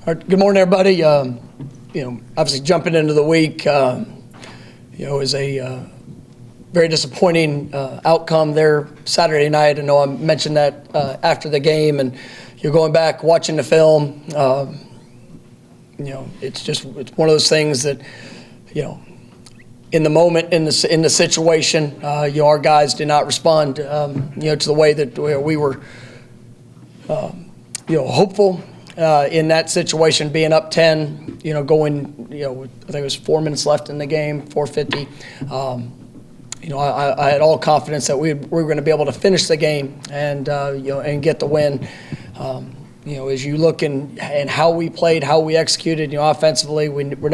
All right, good morning, everybody. Obviously jumping into the week, is a very disappointing outcome there Saturday night. I know I mentioned that after the game, and you're going back watching the film. It's one of those things that, in the moment, in the situation, our guys did not respond, to the way that we were, hopeful. In that situation, being up 10, going, I think it was 4 minutes left in the game, 4:50. I had all confidence that we were going to be able to finish the game and and get the win. As you look and how we played, how we executed, offensively, we're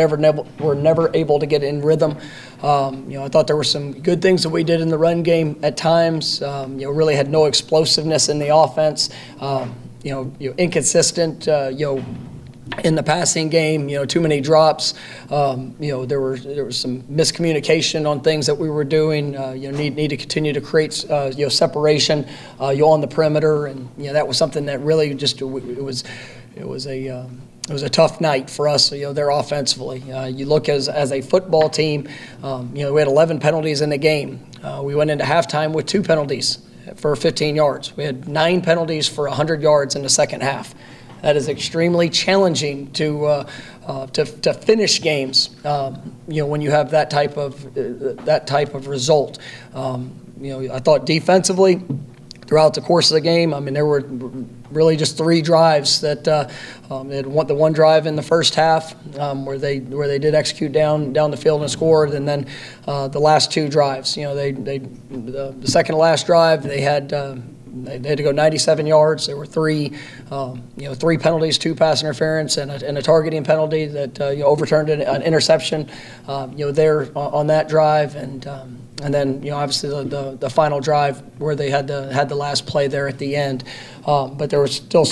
never able to get in rhythm. I thought there were some good things that we did in the run game at times. Really had no explosiveness in the offense. Inconsistent, in the passing game, too many drops. There was some miscommunication on things that we were doing. Need to continue to create, separation, on the perimeter, and that was something that really just it was a tough night for us, there offensively. You look as a football team, we had 11 penalties in the game. We went into halftime with 2 penalties for 15 yards. We had 9 penalties for 100 yards in the second half. That is extremely challenging to finish games. When you have that type of result. I thought defensively throughout the course of the game, there were really just 3 drives that they had the one drive in the first half where they did execute down the field and scored, and then the last 2 drives. The second to last drive they had to go 97 yards. There were 3 penalties, 2 pass interference, and a targeting penalty that overturned an interception. There on that drive, and then obviously the final drive where they had the last play there at the end. But there was still,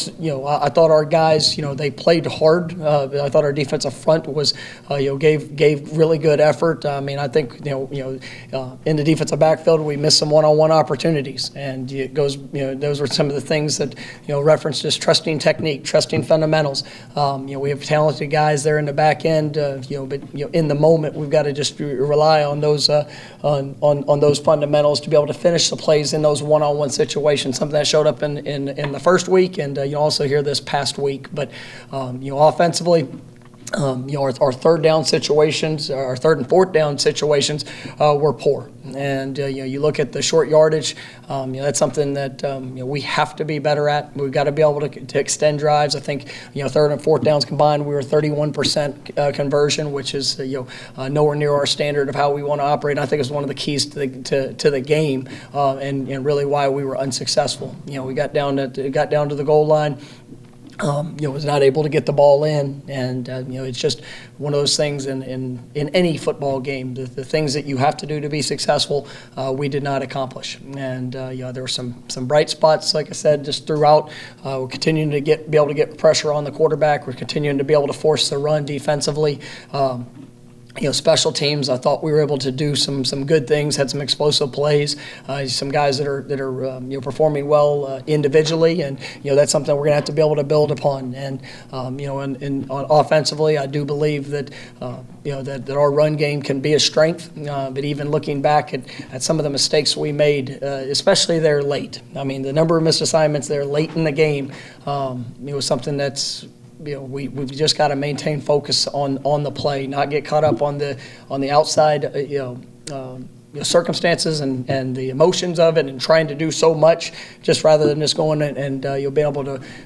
I thought our guys, they played hard. I thought our defensive front was, gave really good effort. I think, in the defensive backfield, we missed some one-on-one opportunities, and it goes, those were some of the things that, referenced just trusting technique, trusting fundamentals. We have talented guys there in the back end, but in the moment, we've got to just rely on those on those fundamentals to be able to finish the plays in those one-on-one situations. Something that showed up in the first week, and you also hear this past week. But offensively, our third down situations, our third and fourth down situations were poor. And you look at the short yardage, that's something that we have to be better at. We've got to be able to extend drives. I think third and fourth downs combined, we were 31% conversion, which is nowhere near our standard of how we want to operate. And I think it's one of the keys to the game, and really why we were unsuccessful. We got down to the goal line. Was not able to get the ball in, and it's just one of those things in any football game. The things that you have to do to be successful, we did not accomplish. And there were some bright spots, like I said, just throughout. We're continuing to be able to get pressure on the quarterback. We're continuing to be able to force the run defensively. Special teams, I thought we were able to do some good things, had some explosive plays, some guys that are performing well individually, and that's something we're going to have to be able to build upon. And offensively, I do believe that that our run game can be a strength. But even looking back at some of the mistakes we made, especially there late. The number of missed assignments there late in the game, was something that's. We've just got to maintain focus on the play, not get caught up on the outside, circumstances and the emotions of it, and trying to do so much, just rather than just going and you'll be able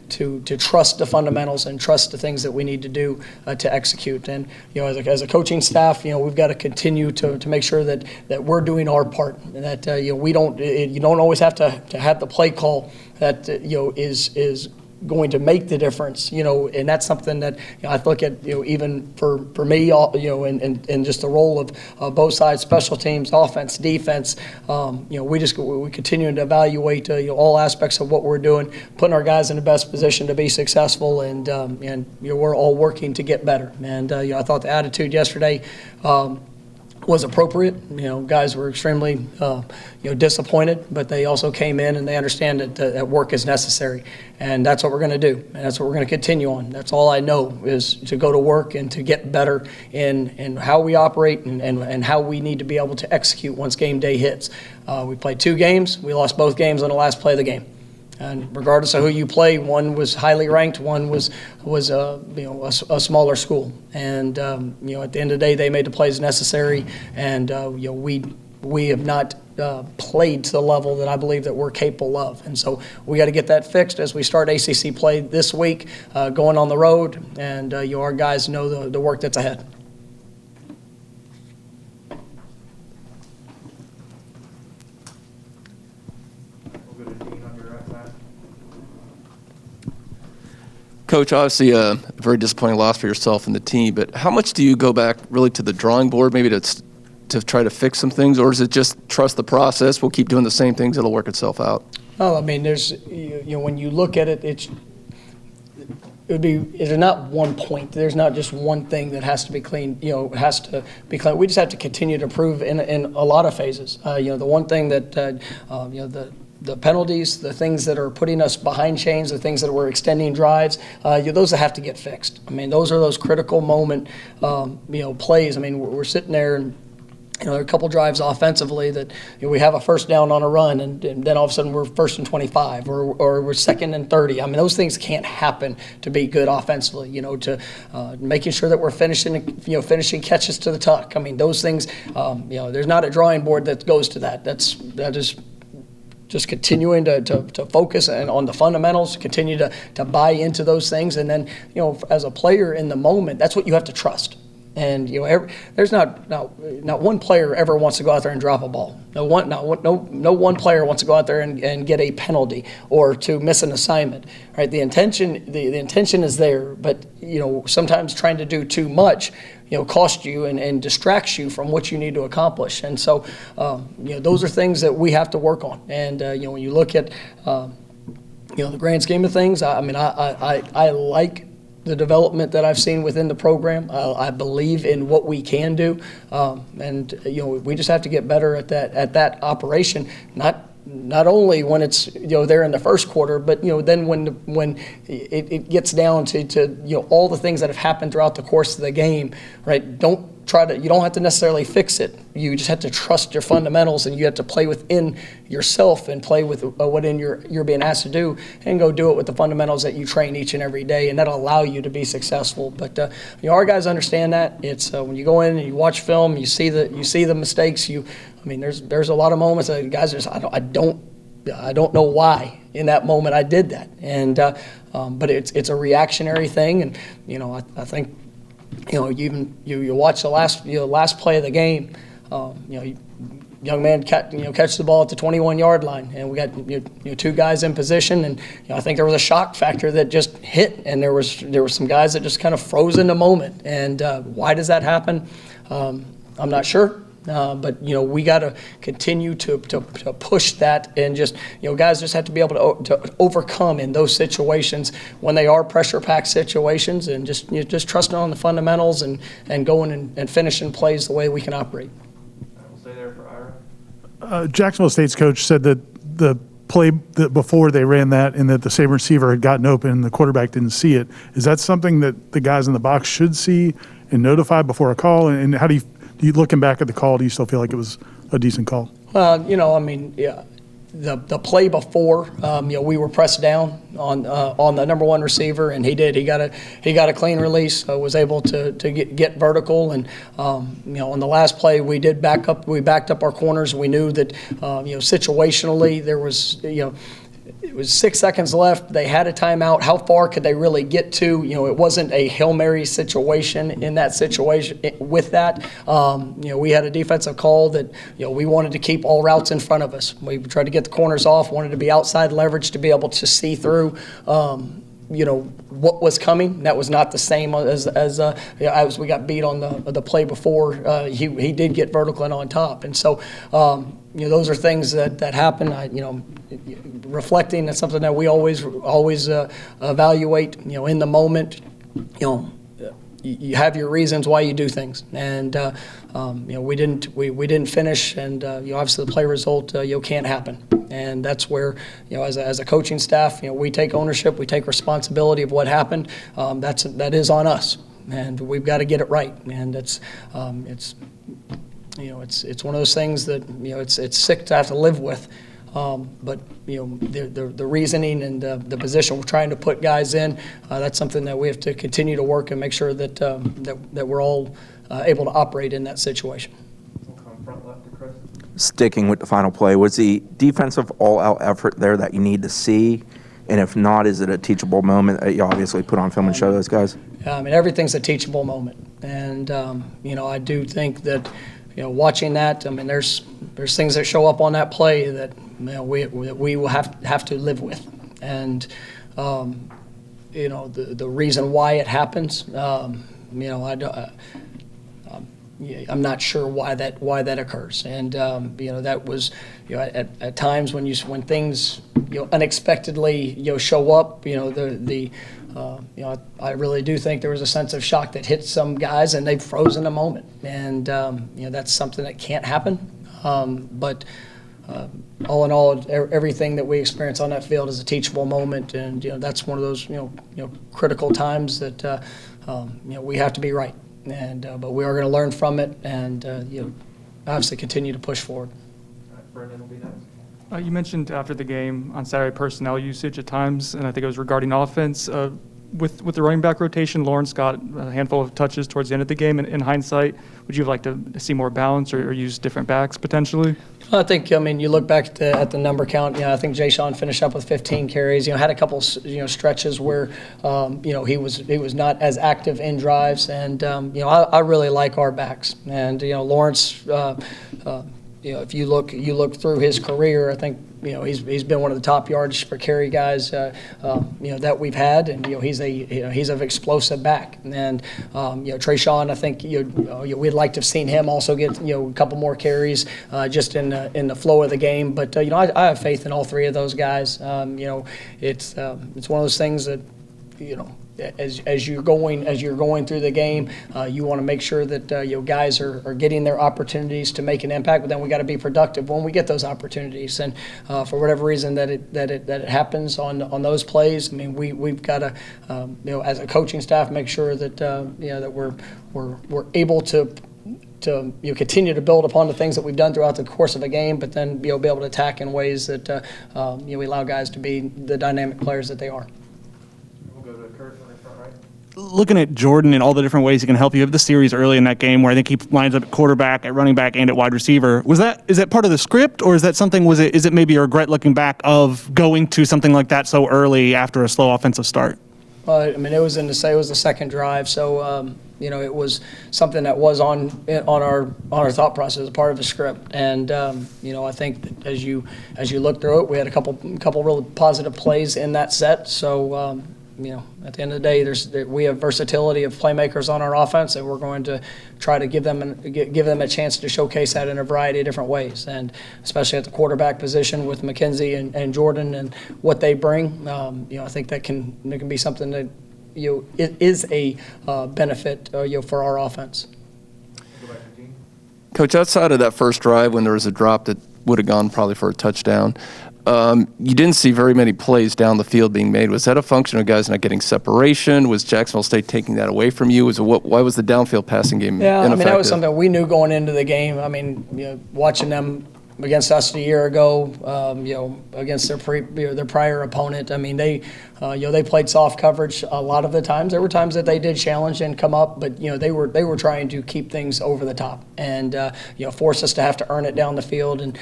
to trust the fundamentals and trust the things that we need to do to execute. And as a coaching staff, we've got to continue to make sure that we're doing our part, and that you don't always have to have the play call that is going to make the difference, and that's something that I look at, even for me, and just the role of both sides, special teams, offense, defense. We continue to evaluate all aspects of what we're doing, putting our guys in the best position to be successful, and we're all working to get better. And I thought the attitude yesterday was appropriate. Guys were extremely, disappointed, but they also came in and they understand that work is necessary, and that's what we're going to do, and that's what we're going to continue on. That's all I know is to go to work and to get better in how we operate and how we need to be able to execute once game day hits. We played 2 games. We lost both games on the last play of the game. And regardless of who you play, one was highly ranked, one was a smaller school. And at the end of the day, they made the plays necessary, and we have not played to the level that I believe that we're capable of. And so we got to get that fixed as we start ACC play this week, going on the road, and our guys know the work that's ahead. Coach, obviously a very disappointing loss for yourself and the team, but how much do you go back really to the drawing board, maybe to try to fix some things, or is it just trust the process, we'll keep doing the same things, it'll work itself out? Well, I mean, there's, when you look at it, there's not one point. There's not just one thing that has to be cleaned, has to be clean. We just have to continue to improve in a lot of phases. The one thing that, the penalties, the things that are putting us behind chains, the things that we're extending drives, those that have to get fixed. I mean, those are those critical moment, plays. I mean, we're sitting there and, there are a couple drives offensively that we have a first down on a run, and then all of a sudden we're 1st and 25, or we're 2nd and 30. I mean, those things can't happen to be good offensively. To making sure that we're finishing catches to the tuck. I mean, those things. There's not a drawing board that goes to that. That is just continuing to focus on the fundamentals, continue to buy into those things, and then as a player in the moment, that's what you have to trust. And there's not one player ever wants to go out there and drop a ball. No one player wants to go out there and get a penalty or to miss an assignment. Right? The intention is there, but sometimes trying to do too much costs you and distracts you from what you need to accomplish. And so those are things that we have to work on. And when you look at the grand scheme of things, I like the development that I've seen within the program. I believe in what we can do, and we just have to get better at that operation. Not only when it's there in the first quarter, but then when it gets down to all the things that have happened throughout the course of the game, right? You don't have to necessarily fix it. You just have to trust your fundamentals, and you have to play within yourself and play with what you're being asked to do, and go do it with the fundamentals that you train each and every day, and that'll allow you to be successful. But our guys understand that. It's when you go in and you watch film, you see the mistakes. There's a lot of moments that guys just I don't know why in that moment I did that, and but it's a reactionary thing, and I think. You watch the last play of the game. Young man catch the ball at the 21-yard line, and we got 2 guys in position, and I think there was a shock factor that just hit, and there were some guys that just kind of froze in the moment. And why does that happen? I'm not sure. But we got to continue to push that, and just guys just have to be able to overcome in those situations when they are pressure-packed situations, and just trusting on the fundamentals and going and finishing plays the way we can operate. We'll stay there for Ira. Jacksonville State's coach said that the play before they ran that, and that the same receiver had gotten open and the quarterback didn't see it. Is that something that the guys in the box should see and notify before a call? And how do you looking back at the call, do you still feel like it was a decent call? Well, yeah, the play before, we were pressed down on the number one receiver, and he got a clean release, was able to get vertical, and on the last play we backed up our corners. We knew that situationally there was it was 6 seconds left. They had a timeout. How far could they really get to? It wasn't a Hail Mary situation in that situation. With that, we had a defensive call that, we wanted to keep all routes in front of us. We tried to get the corners off, wanted to be outside leverage to be able to see through, what was coming. That was not the same as we got beat on the play before. He did get vertical and on top. And so, those are things that happen. Reflecting, that's something that we always evaluate. In the moment, you have your reasons why you do things, and we didn't finish, and obviously the play result can't happen, and that's where as a coaching staff we take ownership, we take responsibility of what happened. That is on us, and we've got to get it right, and it's one of those things that it's sick to have to live with. But the reasoning and the position we're trying to put guys in, that's something that we have to continue to work and make sure that that we're all able to operate in that situation. Sticking with the final play, was the defensive all-out effort there that you need to see? And if not, is it a teachable moment that you obviously put on film and show those guys? I mean, everything's a teachable moment, and I do think that watching that, I mean, there's things that show up on that play that we will have to live with, and the reason why it happens, I'm not sure why that occurs, and that was at times when things unexpectedly show up, I really do think there was a sense of shock that hit some guys and they froze in a moment, and that's something that can't happen, but all in all, everything that we experience on that field is a teachable moment, and that's one of those critical times that we have to be right, and but we are going to learn from it, and obviously continue to push forward. Brendan will be next. You mentioned after the game on Saturday personnel usage at times, and I think it was regarding offense. With the running back rotation, Lawrence got a handful of touches towards the end of the game. In hindsight, would you like to see more balance or use different backs potentially? I think, you look back at the number count. I think Jay-Sean finished up with 15 carries. Had a couple stretches where he was not as active in drives, and I really like our backs. And Lawrence, if you look through his career, I think he's been one of the top yardage per carry guys that we've had, and he's an explosive back. And Trayshawn, I think we'd like to have seen him also get a couple more carries just in the flow of the game. But I have faith in all three of those guys. It's one of those things that as you're going through the game, you want to make sure that guys are getting their opportunities to make an impact. But then we got to be productive when we get those opportunities. And for whatever reason that it happens on those plays, I mean we've got to as a coaching staff make sure that that we're able to continue to build upon the things that we've done throughout the course of a game, but then be able to attack in ways that we allow guys to be the dynamic players that they are. Looking at Jordan and all the different ways he can help you, have the series early in that game where I think he lines up at quarterback, at running back, and at wide receiver. Is that part of the script, or is that something? Is it maybe a regret looking back of going to something like that so early after a slow offensive start? I mean, it was the second drive, so it was something that was on our thought process, part of the script, and I think that as you look through it, we had a couple really positive plays in that set, so. At the end of the day, we have versatility of playmakers on our offense, and we're going to try to give them a chance to showcase that in a variety of different ways, and especially at the quarterback position with McKenzie and Jordan and what they bring. I think that can be something that it is a benefit for our offense. Coach, outside of that first drive when there was a drop that would have gone probably for a touchdown, you didn't see very many plays down the field being made. Was that a function of guys not getting separation? Was Jacksonville State taking that away from you? Why was the downfield passing game ineffective? I mean, that was something we knew going into the game. I mean, watching them against us a year ago, against their prior opponent. I mean, they played soft coverage a lot of the times. There were times that they did challenge and come up, but they were trying to keep things over the top and force us to have to earn it down the field. And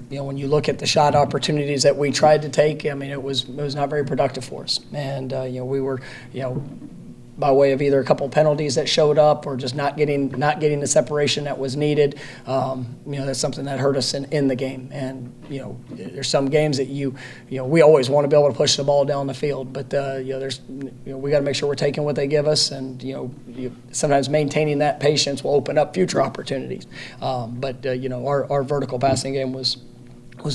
when you look at the shot opportunities that we tried to take, I mean, it was not very productive for us. And we were by way of either a couple penalties that showed up or just not getting the separation that was needed. That's something that hurt us in the game. And there's some games that we always want to be able to push the ball down the field, but we got to make sure we're taking what they give us, and sometimes maintaining that patience will open up future opportunities. But our vertical passing game was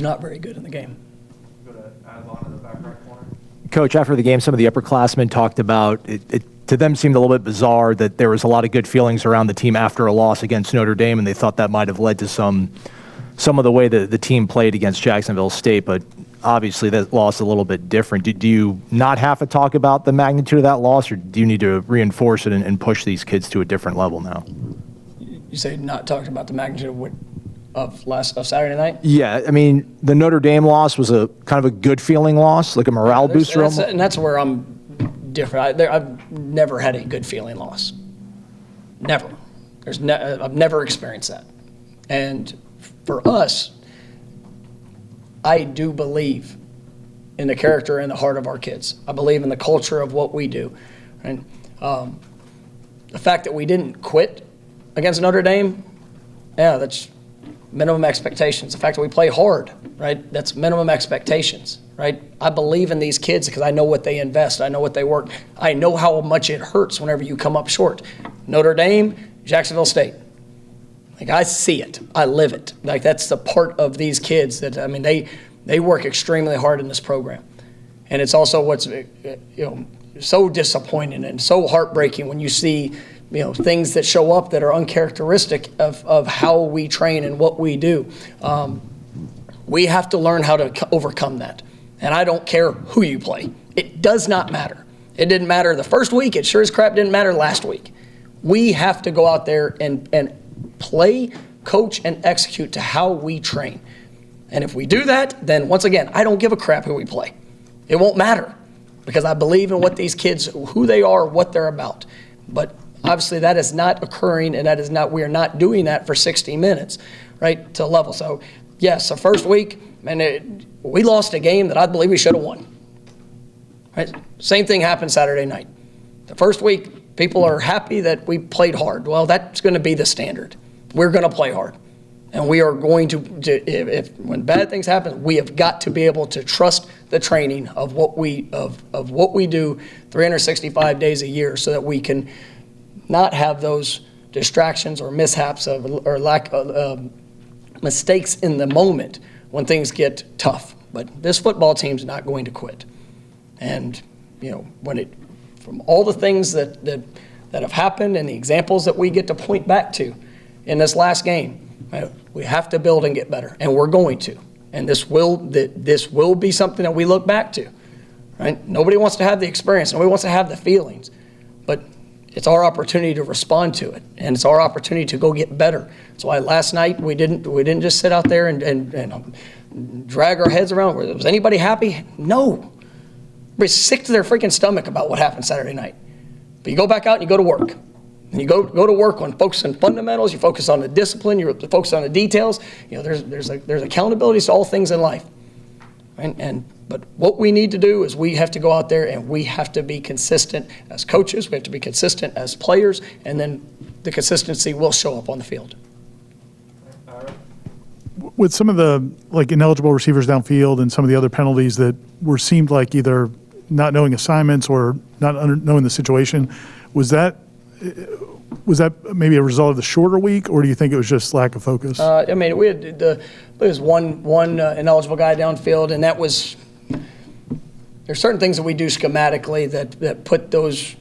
not very good in the game. Go to Adlon in the back right corner. Coach, after the game, some of the upperclassmen talked about it to them seemed a little bit bizarre that there was a lot of good feelings around the team after a loss against Notre Dame, and they thought that might have led to some of the way that the team played against Jacksonville State, but obviously that loss is a little bit different. Do you not have to talk about the magnitude of that loss, or do you need to reinforce it and push these kids to a different level now? You say not talking about the magnitude of Saturday night? Yeah, I mean, the Notre Dame loss was a kind of a good feeling loss, like a morale booster. And that's where I'm different. I've never had a good feeling loss. Never. I've never experienced that. And for us, I do believe in the character and the heart of our kids. I believe in the culture of what we do. And the fact that we didn't quit against Notre Dame, yeah, that's minimum expectations. The fact that we play hard, right, that's minimum expectations, right? I believe in these kids because I know what they invest. I know what they work. I know how much it hurts whenever you come up short. Notre Dame, Jacksonville State. Like, I see it. I live it. Like, that's the part of these kids that, I mean, they work extremely hard in this program. And it's also what's, so disappointing and so heartbreaking when you see, things that show up that are uncharacteristic of how we train and what we do. We have to learn how to overcome that. And I don't care who you play. It does not matter. It didn't matter the first week. It sure as crap didn't matter last week. We have to go out there and play, coach, and execute to how we train. And if we do that, then once again, I don't give a crap who we play. It won't matter because I believe in what these kids, who they are, what they're about. But obviously that is not occurring, and we are not doing that for 60 minutes, right, to level. So yes, the first week, we lost a game that I believe we should have won. Right? Same thing happened Saturday night. The first week, people are happy that we played hard. Well, that's going to be the standard. We're going to play hard. And we are going to if when bad things happen, we have got to be able to trust the training of what we do 365 days a year so that we can not have those distractions or mishaps or lack of mistakes in the moment when things get tough. But this football team's not going to quit. And, from all the things that have happened and the examples that we get to point back to in this last game, we have to build and get better, and we're going to. And this will be something that we look back to, right? Nobody wants to have the experience. Nobody wants to have the feelings. But it's our opportunity to respond to it, and it's our opportunity to go get better. That's why last night we didn't just sit out there and drag our heads around. Was anybody happy? No. Everybody's sick to their freaking stomach about what happened Saturday night. But you go back out and you go to work. And you go to work on focusing on fundamentals. You focus on the discipline. You focus on the details. There's accountability to all things in life. But what we need to do is we have to go out there and we have to be consistent as coaches. We have to be consistent as players, and then the consistency will show up on the field. With some of the ineligible receivers downfield and some of the other penalties that seemed like either not knowing assignments or not knowing the situation, was that maybe a result of the shorter week, or do you think it was just lack of focus? We had there was one ineligible guy downfield, and that was. There's certain things that we do schematically that put those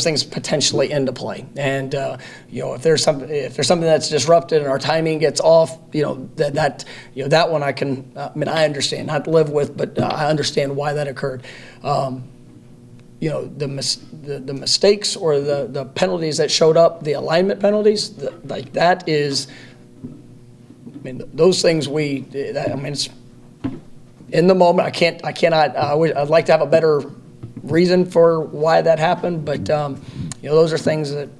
things potentially into play. And if there's something that's disrupted and our timing gets off, that one I understand, not to live with, but I understand why that occurred. The mistakes or the penalties that showed up, the alignment penalties, that is, those things it's in the moment. I'd like to have a better reason for why that happened, but those are things that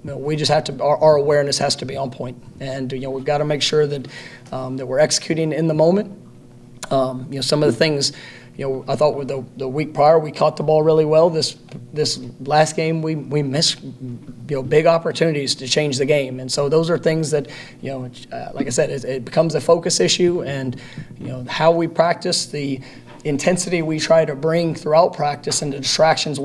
we just have to. Our awareness has to be on point, and we've got to make sure that that we're executing in the moment. Some of the things. I thought with the week prior we caught the ball really well. This last game we missed big opportunities to change the game, and so those are things that like I said, it becomes a focus issue, and how we practice, the intensity we try to bring throughout practice, and the distractions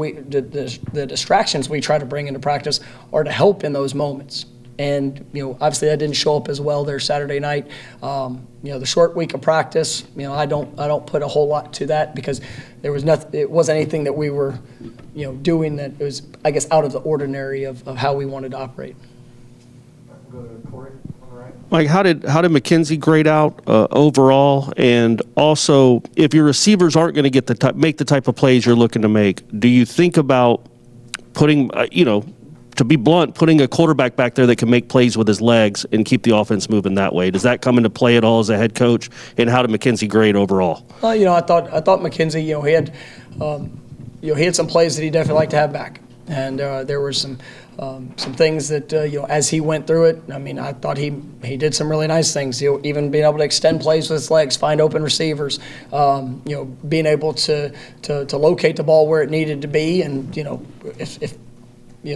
we try to bring into practice are to help in those moments. And, obviously that didn't show up as well there Saturday night. The short week of practice, I don't put a whole lot to that because there was nothing, it wasn't anything that we were, doing that was, I guess, out of the ordinary of how we wanted to operate. Go to Corey on the right. Mike, how did McKenzie grade out overall? And also, if your receivers aren't going to get make the type of plays you're looking to make, do you think about putting, to be blunt, putting a quarterback back there that can make plays with his legs and keep the offense moving that way? Does that come into play at all as a head coach? And how did McKenzie grade overall? I thought McKenzie, he had some plays that he definitely liked to have back, and there were some things that as he went through it. I thought he did some really nice things. Even being able to extend plays with his legs, find open receivers, being able to locate the ball where it needed to be, and if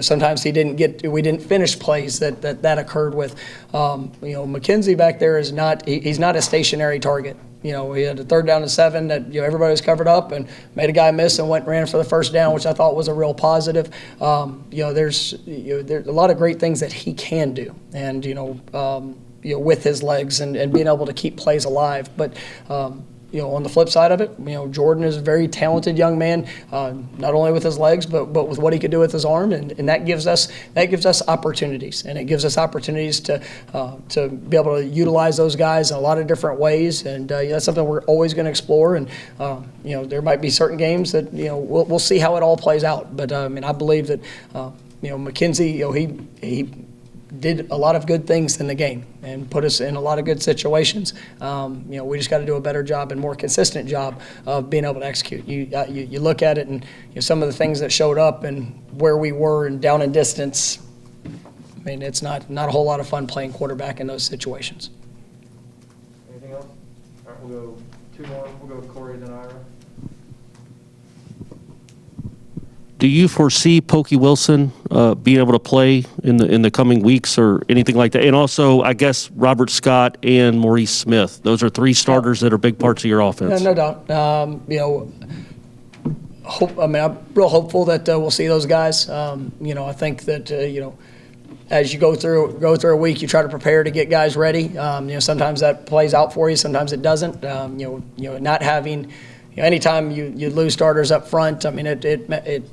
sometimes we didn't finish plays that occurred with. McKenzie back there is he's not a stationary target. He had a 3rd down and 7 that everybody was covered up and made a guy miss and ran for the first down, which I thought was a real positive. There's a lot of great things that he can do, and with his legs and being able to keep plays alive. But on the flip side of it, Jordan is a very talented young man, not only with his legs, but with what he could do with his arm, and that gives us opportunities, and it gives us opportunities to be able to utilize those guys in a lot of different ways, and that's something we're always going to explore. And there might be certain games that we'll see how it all plays out, but I believe that McKenzie, he did a lot of good things in the game and put us in a lot of good situations. We just got to do a better job and more consistent job of being able to execute. You look at it and some of the things that showed up and where we were and down in distance. It's not a whole lot of fun playing quarterback in those situations. Anything else? All right, we'll go 2 more. We'll go with Corey, then Ira. Do you foresee Pokey Wilson being able to play in the coming weeks or anything like that? And also, I guess Robert Scott and Maurice Smith. Those are 3 starters that are big parts of your offense. No doubt. I'm real hopeful that we'll see those guys. I think that as you go through a week, you try to prepare to get guys ready. Sometimes that plays out for you, sometimes it doesn't. Not having anytime you lose starters up front, it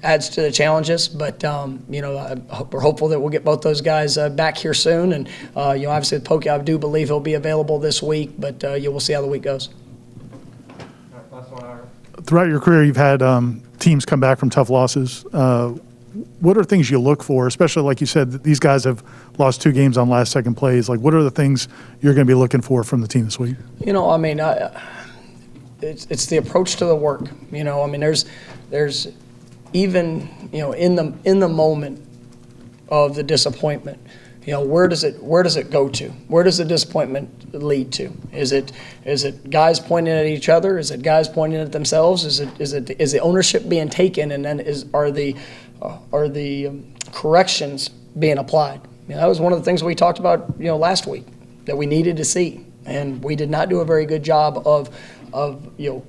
adds to the challenges, but we're hopeful that we'll get both those guys back here soon. And obviously with Pokey, I do believe he'll be available this week, but we'll see how the week goes. All right, last one, Ira. Throughout your career, you've had teams come back from tough losses. What are things you look for, especially like you said, that these guys have lost 2 games on last-second plays? Like, what are the things you're going to be looking for from the team this week? It's the approach to the work. There's even in the moment of the disappointment, where does it go to? Where does the disappointment lead to? Is it guys pointing at each other? Is it guys pointing at themselves? Is the ownership being taken, and then are the corrections being applied? That was one of the things we talked about last week that we needed to see, and we did not do a very good job of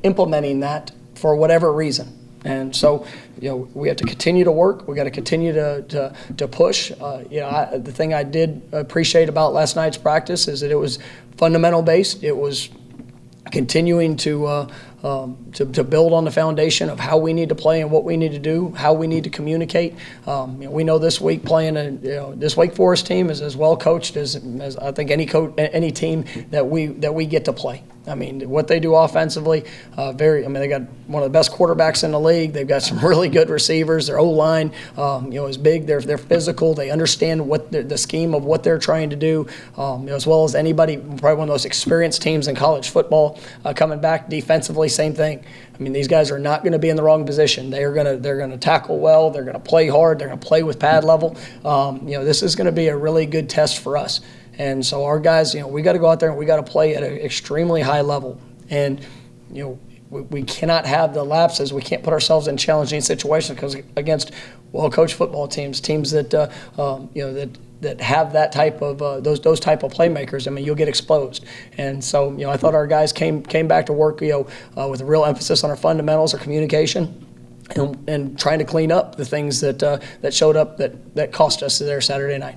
implementing that for whatever reason. And so, we have to continue to work. We got to continue to push. The thing I did appreciate about last night's practice is that it was fundamental based. It was continuing to build on the foundation of how we need to play and what we need to do, how we need to communicate. We know this week playing this Wake Forest team is as well coached as I think any team that we get to play. What they do offensively, they got one of the best quarterbacks in the league. They've got some really good receivers. Their O-line, is big. They're physical. They understand what the scheme of what they're trying to do, as well as anybody. Probably one of those experienced teams in college football. Coming back defensively, same thing. These guys are not going to be in the wrong position. They're going to tackle well. They're going to play hard. They're going to play with pad level. This is going to be a really good test for us. And so our guys, we got to go out there and we got to play at an extremely high level. And, we cannot have the lapses. We can't put ourselves in challenging situations because against well-coached football teams that, that have that type of those type of playmakers, you'll get exposed. And so, I thought our guys came back to work, with a real emphasis on our fundamentals, our communication, and trying to clean up the things that showed up that cost us there Saturday night.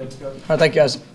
Thanks, Coach. All right, thank you, guys.